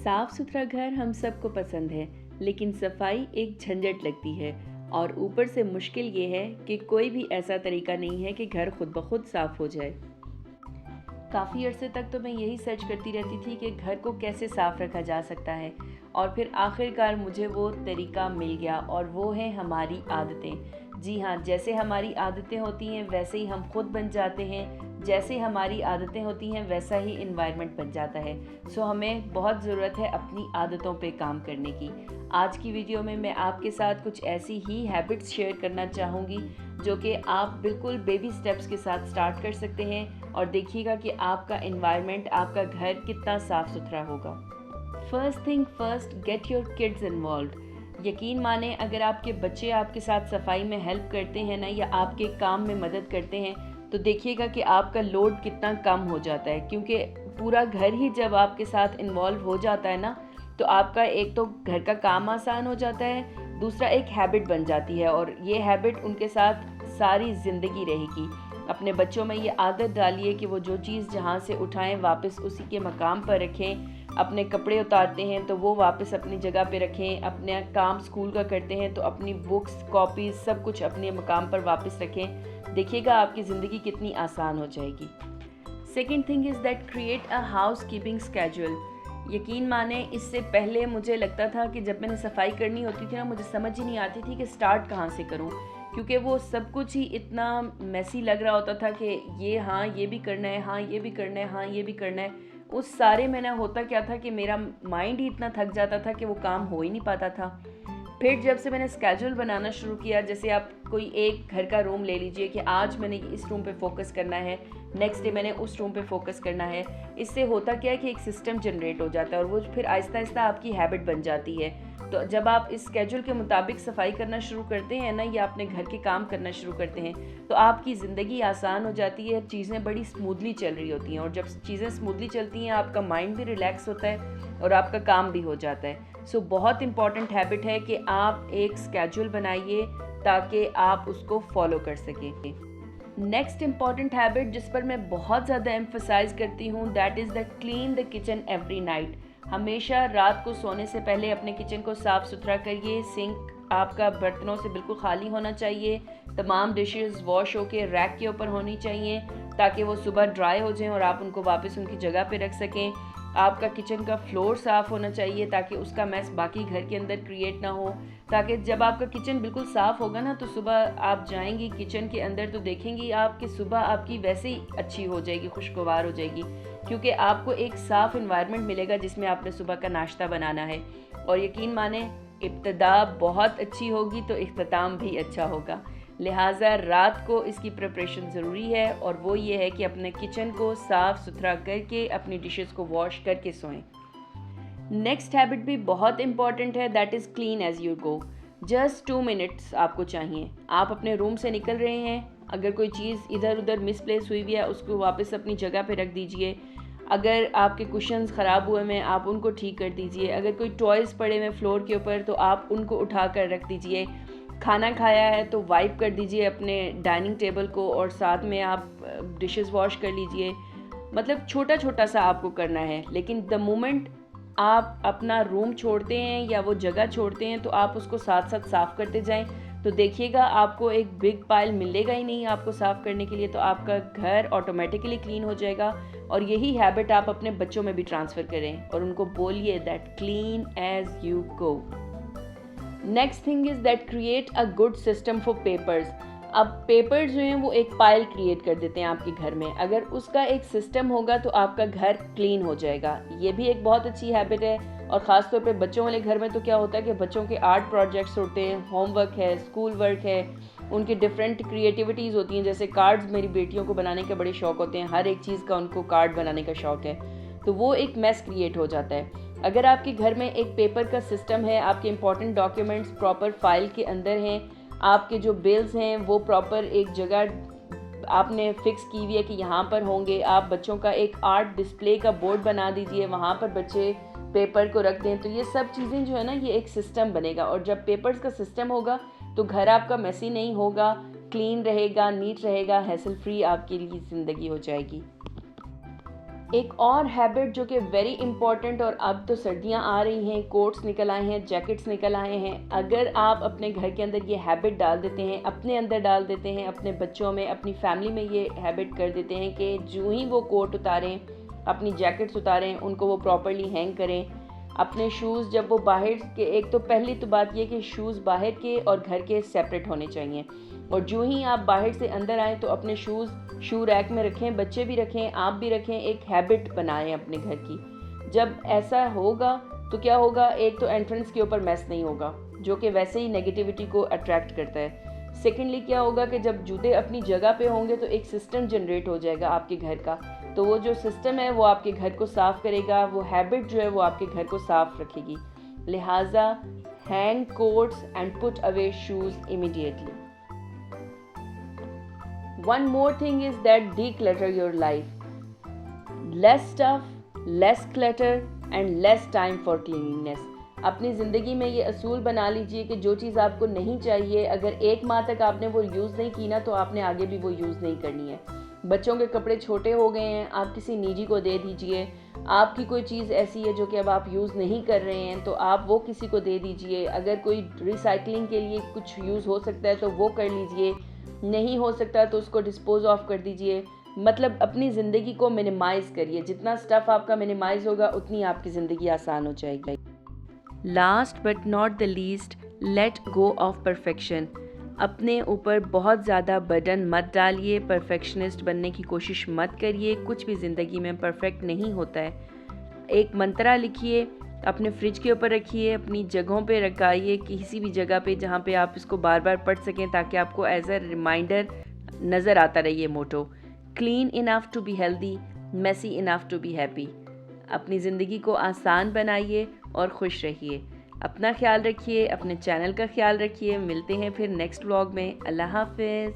साफ सुथरा घर हम सबको पसंद है, लेकिन सफाई एक झंझट लगती है। और ऊपर से मुश्किल ये है कि कोई भी ऐसा तरीका नहीं है कि घर खुद ब खुद साफ हो जाए। काफ़ी अरसे तक तो मैं यही सर्च करती रहती थी कि घर को कैसे साफ रखा जा सकता है, और फिर आखिरकार मुझे वो तरीका मिल गया, और वो है हमारी आदतें। जी हाँ, जैसे हमारी आदतें होती हैं वैसे ही हम खुद बन जाते हैं, जैसे हमारी आदतें होती हैं वैसा ही इन्वायरमेंट बन जाता है। सो हमें बहुत ज़रूरत है अपनी आदतों पे काम करने की। आज की वीडियो में मैं आपके साथ कुछ ऐसी ही हैबिट्स शेयर करना चाहूँगी जो कि आप बिल्कुल बेबी स्टेप्स के साथ स्टार्ट कर सकते हैं, और देखिएगा कि आपका इन्वायरमेंट, आपका घर कितना साफ़ सुथरा होगा। First thing first, get your kids involve. यकीन माने, अगर आपके बच्चे आपके साथ सफाई में हेल्प करते हैं ना, या आपके काम में मदद करते हैं, तो देखिएगा कि आपका लोड कितना कम हो जाता है। क्योंकि पूरा घर ही जब आपके साथ इन्वॉल्व हो जाता है ना, तो आपका एक तो घर का काम आसान हो जाता है, दूसरा एक हैबिट बन जाती है, और ये हैबिट उनके साथ सारी ज़िंदगी रहेगी। अपने बच्चों में ये आदत डालिए कि वो जो चीज़ जहाँ से उठाएं वापस उसी के मकाम पर रखें। अपने कपड़े उतारते हैं तो वो वापस अपनी जगह पे रखें। अपने काम स्कूल का करते हैं तो अपनी बुक्स, कॉपीज़, सब कुछ अपने मकाम पर वापस रखें। देखिएगा आपकी ज़िंदगी कितनी आसान हो जाएगी। Second thing is that create a house keeping schedule. यकीन माने, इससे पहले मुझे लगता था कि जब मैंने सफाई करनी होती थी ना, मुझे समझ ही नहीं आती थी कि स्टार्ट कहाँ से करूँ, क्योंकि वो सब कुछ ही इतना मैसी लग रहा होता था कि ये हाँ ये भी करना है, हाँ ये भी करना है, हाँ ये भी करना है। उस सारे में ना होता क्या था कि मेरा माइंड ही इतना थक जाता था कि वो काम हो ही नहीं पाता था। फिर जब से मैंने स्केड्यूल बनाना शुरू किया, जैसे आप कोई एक घर का रूम ले लीजिए कि आज मैंने इस रूम पे फोकस करना है, नेक्स्ट डे मैंने उस रूम पे फोकस करना है। इससे होता क्या है कि एक सिस्टम जनरेट हो जाता है, और वो फिर आहिस्ता आहिस्ता आपकी हैबिट बन जाती है। तो जब आप इस स्केड्यूल के मुताबिक सफाई करना शुरू करते हैं ना, या अपने घर के काम करना शुरू करते हैं, तो आपकी ज़िंदगी आसान हो जाती है, चीज़ें बड़ी स्मूथली चल रही होती हैं। और जब चीज़ें स्मूथली चलती हैं, आपका माइंड भी रिलैक्स होता है और आपका काम भी हो जाता है। सो बहुत इंपॉर्टेंट हैबिट है कि आप एक स्केड्यूल बनाइए ताकि आप उसको फॉलो कर सकें। नेक्स्ट इम्पॉर्टेंट हैबिट जिस पर मैं बहुत ज़्यादा एम्फसाइज करती हूँ, that is the clean the kitchen every night. हमेशा रात को सोने से पहले अपने किचन को साफ़ सुथरा करिए। सिंक आपका बर्तनों से बिल्कुल खाली होना चाहिए। तमाम डिशेस वॉश होके रैक के ऊपर होनी चाहिए ताकि वो सुबह ड्राई हो जाएं और आप उनको वापस उनकी जगह पे रख सकें। आपका किचन का फ्लोर साफ़ होना चाहिए ताकि उसका मैस बाकी घर के अंदर क्रिएट ना हो। ताकि जब आपका किचन बिल्कुल साफ़ होगा ना, तो सुबह आप जाएंगी किचन के अंदर तो देखेंगी आप कि सुबह आपकी वैसे ही अच्छी हो जाएगी, खुशगवार हो जाएगी, क्योंकि आपको एक साफ़ इन्वायरमेंट मिलेगा जिसमें आपने सुबह का नाश्ता बनाना है। और यकीन माने, इब्तिदा बहुत अच्छी होगी तो इख्तिताम भी अच्छा होगा। लिहाजा रात को इसकी प्रिपरेशन ज़रूरी है, और वो ये है कि अपने किचन को साफ़ सुथरा करके अपनी डिशेस को वॉश करके सोएं। नेक्स्ट हैबिट भी बहुत इंपॉर्टेंट है, that is clean as you go. Just 2 minutes आपको चाहिए। आप अपने रूम से निकल रहे हैं, अगर कोई चीज़ इधर उधर मिसप्लेस हुई भी है उसको वापस अपनी जगह पे रख दीजिए। अगर आपके कुशन्स ख़राब हुए हैं आप उनको ठीक कर दीजिए। अगर कोई टॉयज़ पड़े हुए फ्लोर के ऊपर तो आप उनको उठा कर रख दीजिए। खाना खाया है तो वाइप कर दीजिए अपने डाइनिंग टेबल को, और साथ में आप डिशेस वॉश कर लीजिए। मतलब छोटा छोटा सा आपको करना है, लेकिन द मोमेंट आप अपना रूम छोड़ते हैं या वो जगह छोड़ते हैं तो आप उसको साथ साथ साफ़ करते जाएं। तो देखिएगा आपको एक बिग पाइल मिलेगा ही नहीं आपको साफ़ करने के लिए, तो आपका घर ऑटोमेटिकली क्लीन हो जाएगा। और यही हैबिट आप अपने बच्चों में भी ट्रांसफ़र करें और उनको बोलिए that clean as you go. Next thing is that create a good system for papers. अब पेपर्स जो हैं वो एक पाइल क्रिएट कर देते हैं आपके घर में। अगर उसका एक सिस्टम होगा तो आपका घर क्लीन हो जाएगा। ये भी एक बहुत अच्छी हैबिट है, और ख़ास तौर पे बच्चों वाले घर में तो क्या होता है कि बच्चों के आर्ट प्रोजेक्ट्स होते हैं, होमवर्क है, स्कूल वर्क है, उनकी डिफरेंट क्रिएटिविटीज़ होती हैं। जैसे कार्ड्स मेरी बेटियों को बनाने के बड़े शौक़ होते हैं, हर एक चीज़ का उनको कार्ड बनाने का शौक़ है, तो वो एक मैस क्रिएट हो जाता है। अगर आपके घर में एक पेपर का सिस्टम है, आपके इंपॉर्टेंट डॉक्यूमेंट्स प्रॉपर फाइल के अंदर हैं, आपके जो बिल्स हैं वो प्रॉपर एक जगह आपने फिक्स की हुई है कि यहाँ पर होंगे, आप बच्चों का एक आर्ट डिस्प्ले का बोर्ड बना दीजिए, वहाँ पर बच्चे पेपर को रख दें। तो ये सब चीज़ें जो है ना, ये एक सिस्टम बनेगा, और जब पेपर्स का सिस्टम होगा तो घर आपका मेसी नहीं होगा, क्लीन रहेगा, नीट रहेगा, हैसल फ्री आपके लिए ज़िंदगी हो जाएगी। एक और हैबिट जो कि वेरी इंपॉर्टेंट, और अब तो सर्दियां आ रही हैं, कोट्स निकल आए हैं, जैकेट्स निकल आए हैं, अगर आप अपने घर के अंदर ये हैबिट डाल देते हैं, अपने अंदर डाल देते हैं, अपने बच्चों में, अपनी फैमिली में ये हैबिट कर देते हैं कि जो ही वो कोट उतारें, अपनी जैकेट्स उतारें, उनको वो प्रॉपरली हैंग करें। अपने शूज़ जब वो बाहर के, एक तो पहली तो बात ये कि शूज़ बाहर के और घर के सेपरेट होने चाहिए, और जो ही आप बाहर से अंदर आएँ तो अपने शूज़ शू रैक में रखें, बच्चे भी रखें, आप भी रखें, एक हैबिट बनाएं अपने घर की। जब ऐसा होगा तो क्या होगा, एक तो एंट्रेंस के ऊपर मैस नहीं होगा जो कि वैसे ही नेगेटिविटी को अट्रैक्ट करता है। सेकेंडली क्या होगा कि जब जूते अपनी जगह पे होंगे तो एक सिस्टम जनरेट हो जाएगा आपके घर का, तो वो जो सिस्टम है वो आपके घर को साफ़ करेगा, वो हैबिट जो है वो आपके घर को साफ़ रखेगी। लिहाजा hang quotes and put away shoes immediately. One more thing is that declutter your life. Less stuff, less clutter and less time for cleanliness. अपनी ज़िंदगी में ये असूल बना लीजिए कि जो चीज़ आपको नहीं चाहिए, अगर 1 माह तक आपने वो यूज़ नहीं की ना, तो आपने आगे भी वो यूज़ नहीं करनी है। बच्चों के कपड़े छोटे हो गए हैं, आप किसी निजी को दे दीजिए। आपकी कोई चीज़ ऐसी है जो कि अब आप यूज़ नहीं कर रहे हैं, तो आप वो किसी को दे दीजिए। अगर कोई रिसाइकलिंग के लिए कुछ यूज़ हो सकता है तो वो कर लीजिए, नहीं हो सकता तो उसको डिस्पोज ऑफ कर दीजिए। मतलब अपनी ज़िंदगी को मिनिमाइज़ करिए, जितना स्टफ़ आपका मिनिमाइज़ होगा उतनी आपकी ज़िंदगी आसान हो जाएगी। Last but not the least, let go of perfection. अपने ऊपर बहुत ज़्यादा बर्डन मत डालिए, परफेक्शनिस्ट बनने की कोशिश मत करिए, कुछ भी ज़िंदगी में परफेक्ट नहीं होता है। एक मंत्रा लिखिए, अपने फ्रिज के ऊपर रखिए, अपनी जगहों पे रखाइए, किसी भी जगह पे जहाँ पे आप इसको बार बार पढ़ सकें, ताकि आपको एज अ रिमाइंडर नज़र आता रहे ये motto. Clean enough to be healthy, messy enough to be happy. अपनी ज़िंदगी को आसान बनाइए और खुश रहिए। अपना ख्याल रखिए, अपने चैनल का ख्याल रखिए। मिलते हैं फिर नेक्स्ट व्लॉग में। अल्लाह हाफिज़।